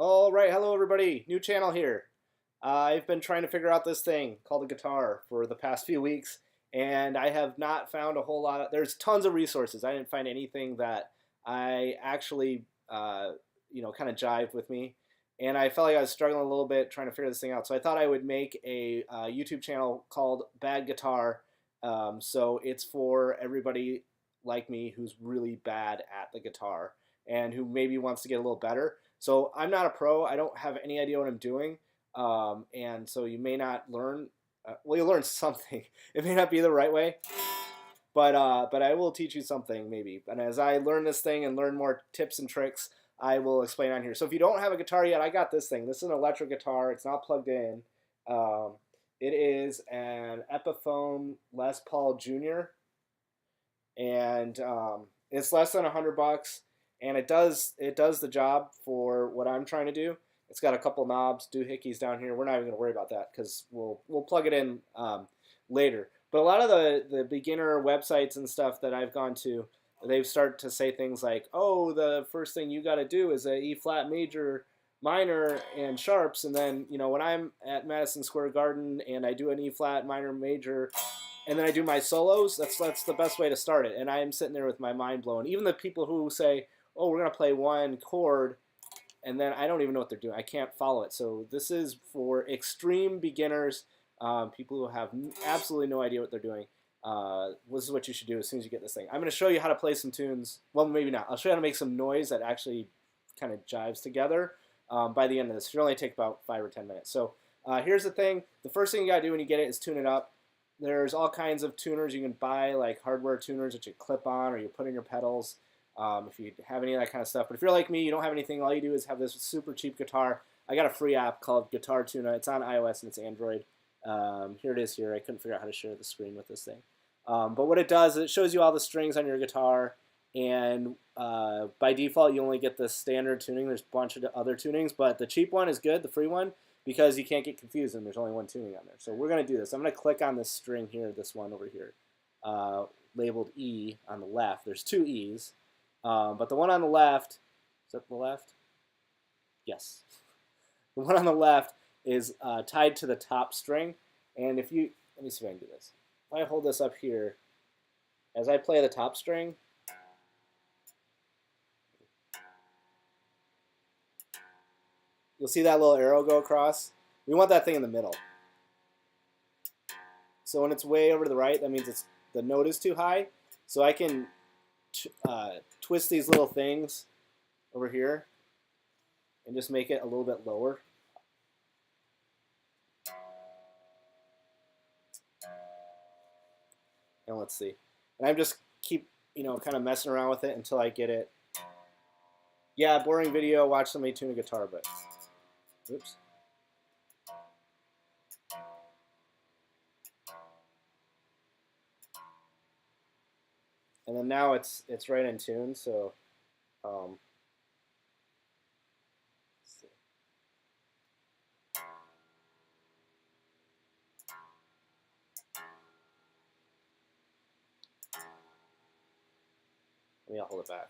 All right, hello everybody. New channel here. I've been trying to figure out this thing called a guitar for the past few weeks, and I have not found a whole lot of. There's tons of resources. I didn't find anything that I actually, kind of jived with me, and I felt like I was struggling a little bit trying to figure this thing out. So I thought I would make a YouTube channel called Bad Guitar. So it's for everybody like me who's really bad at the guitar and who maybe wants to get a little better. So I'm not a pro. I don't have any idea what I'm doing. And so you may not learn. Well, you'll learn something. It may not be the right way, but I will teach you something maybe. And as I learn this thing and learn more tips and tricks, I will explain on here. So if you don't have a guitar yet, I got this thing. This is an electric guitar. It's not plugged in. Um, it is an Epiphone Les Paul Jr. and it's less than $100, and it does the job for what I'm trying to do. It's got a couple knobs, doohickeys down here. We're not even going to worry about that because we'll plug it in later. But a lot of the beginner websites and stuff that I've gone to, they've started to say things like, "Oh, the first thing you got to do is a E flat major, minor, and sharps." And then when I'm at Madison Square Garden and I do an E flat minor major, and then I do my solos, that's the best way to start it. And I am sitting there with my mind blown. Even the people who say, "Oh, we're gonna play one chord," and then I don't even know what they're doing. I can't follow it. So this is for extreme beginners, people who have absolutely no idea what they're doing. This is what you should do as soon as you get this thing. I'm going to show you how to play some tunes. Well, maybe not. I'll show you how to make some noise that actually kind of jives together by the end of this. It should only take about 5 or 10 minutes. So here's the thing. The first thing you got to do when you get it is tune it up. There's all kinds of tuners you can buy, like hardware tuners that you clip on or you put in your pedals. If you have any of that kind of stuff. But if you're like me, you don't have anything, all you do is have this super cheap guitar. I got a free app called Guitar Tuna. It's on iOS and it's Android. Here it is here. I couldn't figure out how to share the screen with this thing. But what it does is it shows you all the strings on your guitar. And by default, you only get the standard tuning. There's a bunch of other tunings. But the cheap one is good, the free one, because you can't get confused and there's only one tuning on there. So we're going to do this. I'm going to click on this string here, this one over here, labeled E on the left. There's two E's. But the one on the left, is that the left? Yes. The one on the left is tied to the top string. And if you, let me see if I can do this. If I hold this up here, as I play the top string, you'll see that little arrow go across. We want that thing in the middle. So when it's way over to the right, that means the note is too high. So I can twist these little things over here and just make it a little bit lower. And let's see. And I'm just keep kind of messing around with it until I get it. Yeah, boring video. Watch somebody tune a guitar, but oops. And then now it's right in tune, so let's see. Maybe I'll hold it back.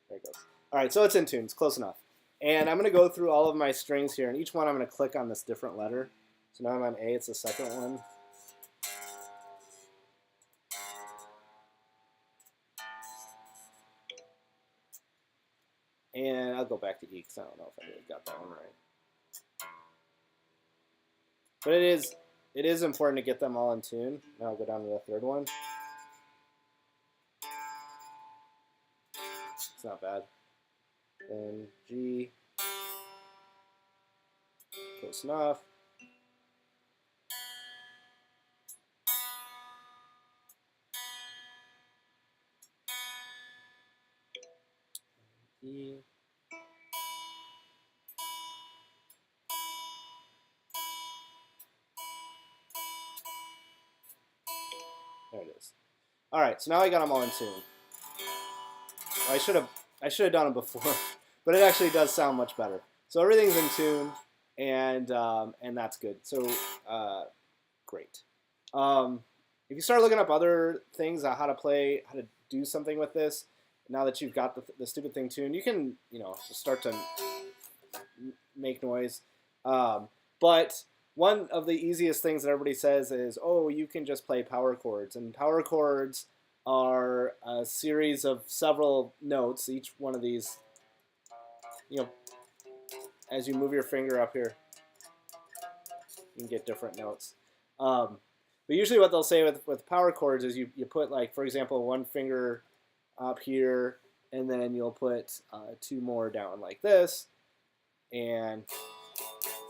There it goes. All right, so it's in tune. It's close enough. And I'm going to go through all of my strings here, and each one I'm going to click on this different letter. So now I'm on A. It's the second one. And I'll go back to E because I don't know if I really got that one right. But it is important to get them all in tune. Now I'll go down to the third one. It's not bad. Then G. Close enough. E. There it is. All right, so now I got them all in tune. I should have done it before, but it actually does sound much better. So everything's in tune, and that's good. So great. If you start looking up other things on how to play, how to do something with this, now that you've got the stupid thing tuned, you can, you know, start to make noise. But one of the easiest things that everybody says is, oh, you can just play power chords. And power chords are a series of several notes. Each one of these, you know, as you move your finger up here, you can get different notes. But usually what they'll say with power chords is you put, like, for example, one finger up here, and then you'll put two more down like this. And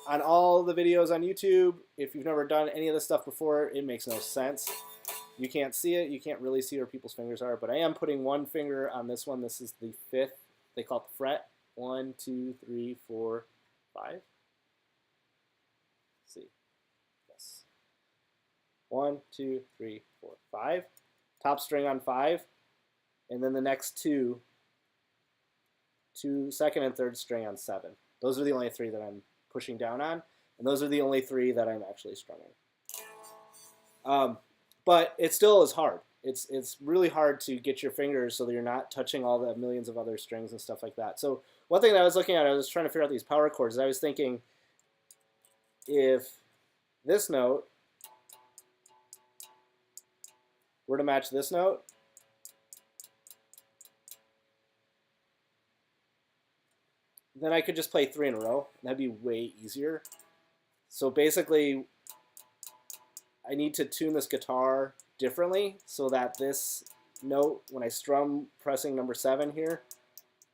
on all the videos on YouTube, if you've never done any of this stuff before, it makes no sense. You can't see it. You can't really see where people's fingers are. But I am putting one finger on this one. This is the 5th. They call it the fret. 1, 2, 3, 4, 5. Let's see. Yes. 1, 2, 3, 4, 5. Top string on 5. And then the next two second and third string on 7. Those are the only 3 that I'm pushing down on. And those are the only 3 that I'm actually strumming. But it still is hard. It's really hard to get your fingers so that you're not touching all the millions of other strings and stuff like that. So one thing that I was looking at, I was trying to figure out these power chords. I was thinking, if this note were to match this note, then I could just play 3 in a row. That'd be way easier. So basically, I need to tune this guitar differently so that this note, when I strum pressing number 7 here,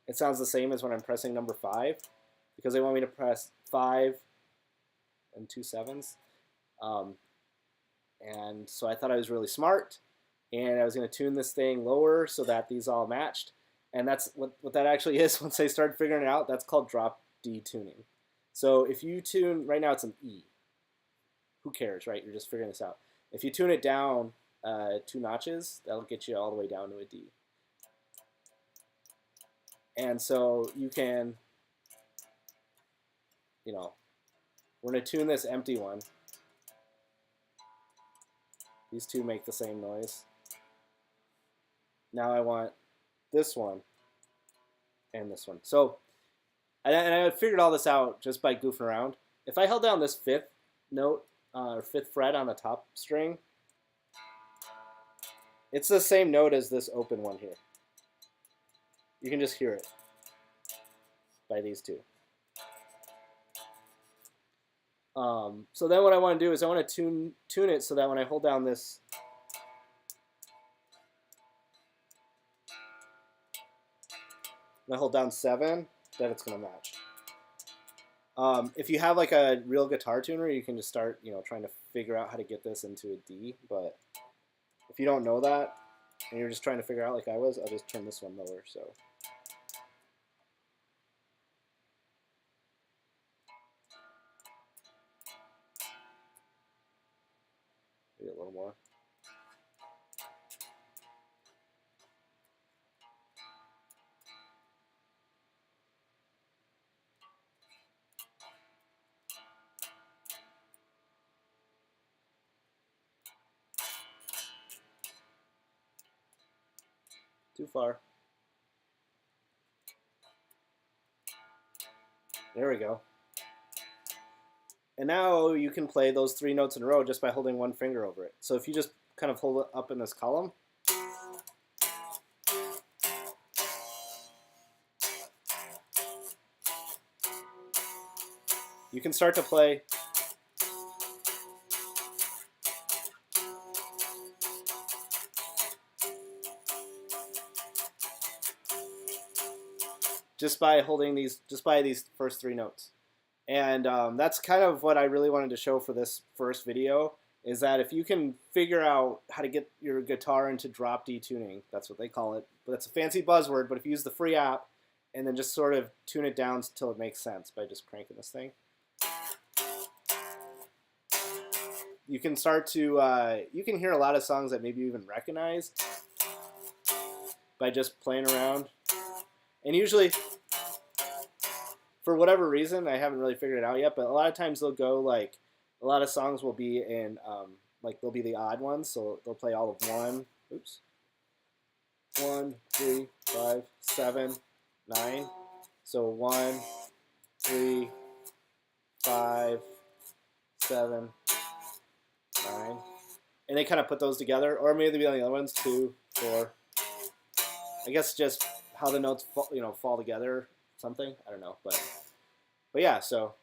it sounds the same as when I'm pressing number 5, because they want me to press 5 and 2 7s. And so I thought I was really smart, and I was going to tune this thing lower so that these all matched. And that's what that actually is. Once I started figuring it out, that's called drop D tuning. So if you tune, right now it's an E. Who cares, right? You're just figuring this out. If you tune it down 2 notches, that'll get you all the way down to a D. And so you can, you know, we're going to tune this empty one. These 2 make the same noise. Now I want this one and this one. So, and I figured all this out just by goofing around. If I held down this 5th note, or 5th fret on the top string, it's the same note as this open one here. You can just hear it by these 2. So then what I want to do is I want to tune it so that when I hold down this, when I hold down 7, that it's going to match. If you have like a real guitar tuner, you can just start, you know, trying to figure out how to get this into a D. But if you don't know that, and you're just trying to figure out like I was, I'll just turn this one lower. So maybe a little more. Too far. There we go. And now you can play those 3 notes in a row just by holding one finger over it. So if you just kind of hold it up in this column, you can start to play just by holding these, just by these first 3 notes. And that's kind of what I really wanted to show for this first video, is that if you can figure out how to get your guitar into drop D tuning, that's what they call it, but that's a fancy buzzword, but if you use the free app and then just sort of tune it down until it makes sense by just cranking this thing, you can start to, you can hear a lot of songs that maybe you even recognize by just playing around. And usually, for whatever reason, I haven't really figured it out yet, but a lot of times they'll go like, a lot of songs will be in, like they'll be the odd ones, so they'll play all of 1, oops, 1, 3, 5, 7, 9. So 1, 3, 5, 7, 9. And they kind of put those together, or maybe the other ones, 2, 4. I guess just how the notes fall together, something. I don't know, but yeah. So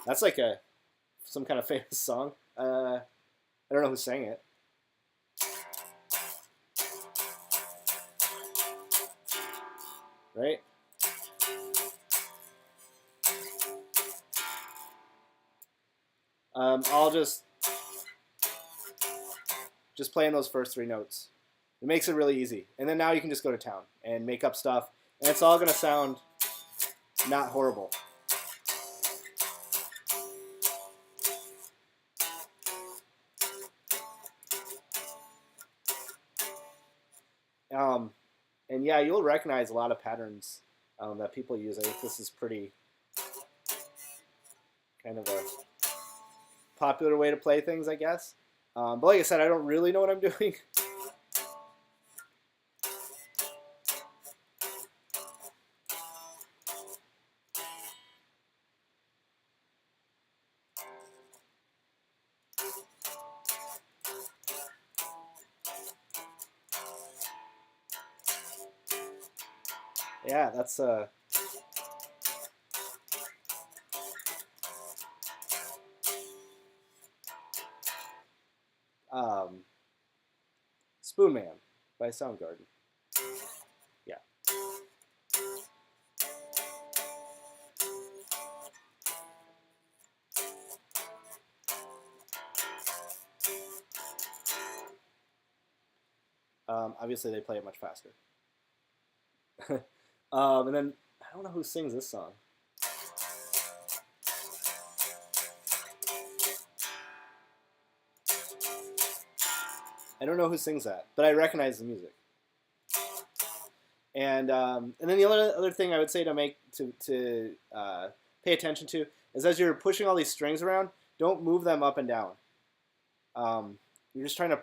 that's like some kind of famous song. I don't know who sang it. Right? I'll just playing those first 3 notes. It makes it really easy. And then now you can just go to town and make up stuff. And it's all going to sound not horrible. And yeah, you'll recognize a lot of patterns that people use. I think this is pretty kind of a popular way to play things, I guess. But like I said, I don't really know what I'm doing. Yeah, that's Spoon Man by Soundgarden. Yeah. Obviously, they play it much faster. And then I don't know who sings this song. I don't know who sings that, but I recognize the music. And then the other thing I would say to pay attention to is as you're pushing all these strings around, don't move them up and down. You're just trying to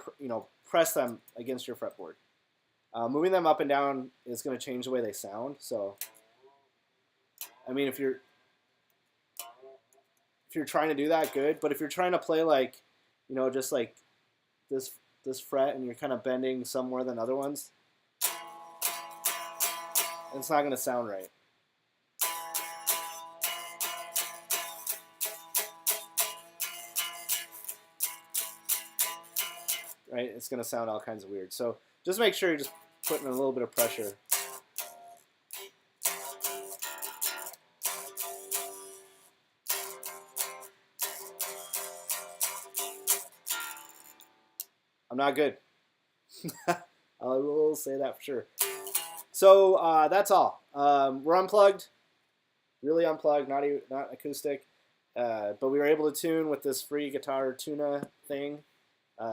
press them against your fretboard. Moving them up and down is going to change the way they sound. So, I mean, if you're trying to do that, good. But if you're trying to play like, just like this fret, and you're kind of bending some more than other ones, it's not going to sound right. Right? It's going to sound all kinds of weird. So just make sure you're just putting a little bit of pressure. I'm not good. I will say that for sure. So that's all. We're unplugged, really unplugged, not acoustic. But we were able to tune with this free guitar tuna thing,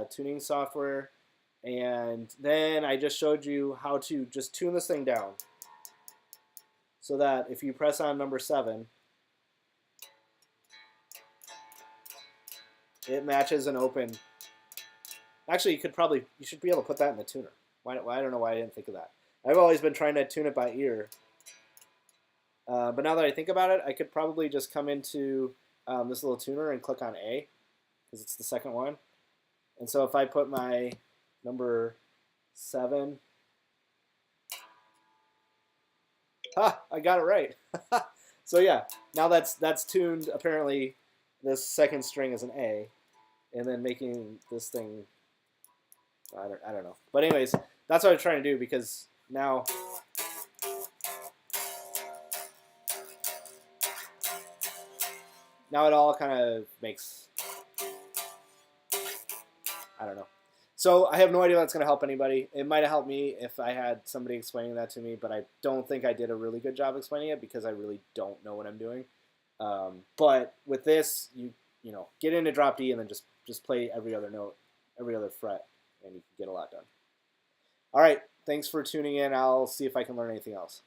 tuning software. And then I just showed you how to just tune this thing down so that if you press on number 7, it matches an open. Actually, you should be able to put that in the tuner. I don't know why I didn't think of that. I've always been trying to tune it by ear. But now that I think about it, I could probably just come into this little tuner and click on A, because it's the second one. And so if I put my number 7, I got it right. So yeah, now that's tuned. Apparently, this second string is an A, and then making this thing. I don't know. But anyways, that's what I'm trying to do, because now it all kind of makes, I don't know. So I have no idea if that's going to help anybody. It might have helped me if I had somebody explaining that to me, but I don't think I did a really good job explaining it, because I really don't know what I'm doing. But with this, you get into drop D and then just play every other note, every other fret, and you can get a lot done. All right, thanks for tuning in. I'll see if I can learn anything else.